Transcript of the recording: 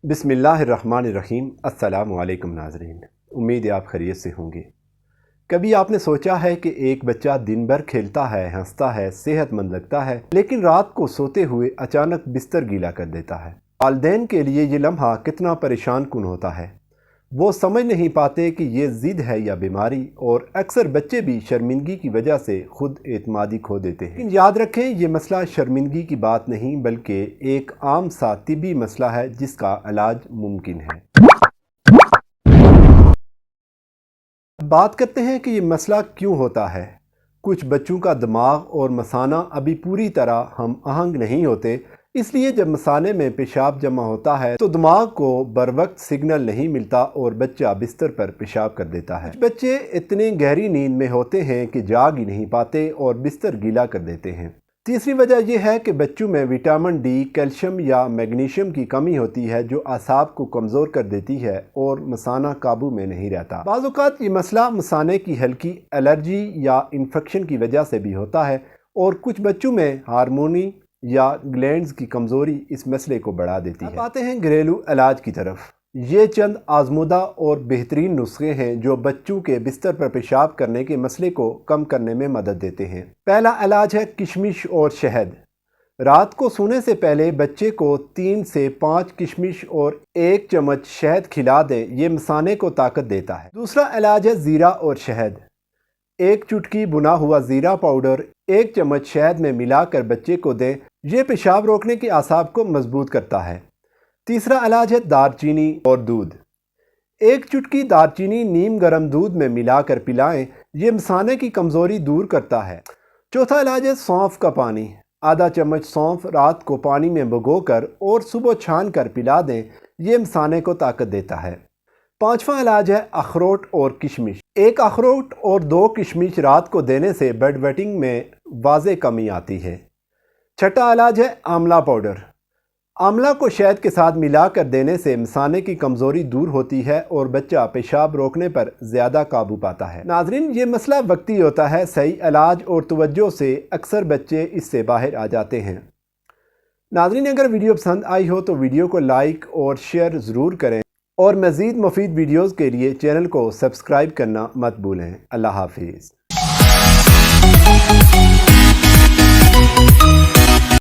बिस्मिल्लाहिर्रहमानिर्रहीम। अस्सलामु अलैकुम नाज़रीन, उम्मीद है आप खैरियत से होंगे। कभी आपने सोचा है कि एक बच्चा दिन भर खेलता है, हंसता है, सेहतमंद लगता है, लेकिन रात को सोते हुए अचानक बिस्तर गीला कर देता है। वालिदैन के लिए ये लम्हा कितना परेशान कुन होता है। वो समझ नहीं पाते कि ये ज़िद है या बीमारी, और अक्सर बच्चे भी शर्मिंदगी की वजह से खुद एतमादी खो देते हैं। लेकिन याद रखें, ये मसला शर्मिंदगी की बात नहीं बल्कि एक आम सा तिब्बी मसला है जिसका इलाज मुमकिन है। बात करते हैं कि ये मसला क्यों होता है। कुछ बच्चों का दिमाग और मसाना अभी पूरी तरह हम आहंग नहीं होते, इसलिए जब मसाने में पेशाब जमा होता है तो दिमाग को बर वक्त सिग्नल नहीं मिलता और बच्चा बिस्तर पर पेशाब कर देता है। बच्चे इतने गहरी नींद में होते हैं कि जाग ही नहीं पाते और बिस्तर गीला कर देते हैं। तीसरी वजह यह है कि बच्चों में विटामिन डी, कैल्शियम या मैग्नीशियम की कमी होती है जो आसाब को कमज़ोर कर देती है और मसाना काबू में नहीं रहता। बाज़ औक़ात ये मसला मसाने की हल्की एलर्जी या इन्फेक्शन की वजह से भी होता है, और कुछ बच्चों में हार्मोनी या ग्लैंड्स की कमज़ोरी इस मसले को बढ़ा देती है। अब आते हैं घरेलू इलाज की तरफ। ये चंद आजमुदा और बेहतरीन नुस्खे हैं जो बच्चों के बिस्तर पर पेशाब करने के मसले को कम करने में मदद देते हैं। पहला इलाज है किशमिश और शहद। रात को सोने से पहले बच्चे को 3 से 5 किशमिश और 1 चम्मच शहद खिला दें, ये मसाने को ताकत देता है। दूसरा इलाज है ज़ीरा और शहद। 1 चुटकी बुना हुआ ज़ीरा पाउडर 1 चम्मच शहद में मिलाकर बच्चे को दें, ये पेशाब रोकने के आसाब को मजबूत करता है। तीसरा इलाज है दारचीनी और दूध। 1 चुटकी दारचीनी नीम गर्म दूध में मिलाकर पिलाएं, ये मसाने की कमज़ोरी दूर करता है। चौथा इलाज है सौंफ का पानी। आधा चम्मच सौंफ रात को पानी में भिगोकर और सुबह छान कर पिला दें, ये मसाने को ताकत देता है। पांचवा इलाज है अखरोट और किशमिश। 1 अखरोट और 2 किशमिश रात को देने से बेड वेटिंग में वाज़े कमी आती है। छठा इलाज है आंवला पाउडर। आंवला को शहद के साथ मिलाकर देने से मसाने की कमज़ोरी दूर होती है और बच्चा पेशाब रोकने पर ज़्यादा काबू पाता है। नाज़रीन, ये मसला वक्ती होता है, सही इलाज और तवज्जो से अक्सर बच्चे इससे बाहर आ जाते हैं। नाज़रीन, अगर वीडियो पसंद आई हो तो वीडियो को लाइक और शेयर ज़रूर करें, और मज़ीद मुफीद वीडियोज़ के लिए चैनल को सब्सक्राइब करना मत भूलें। अल्लाह हाफिज़।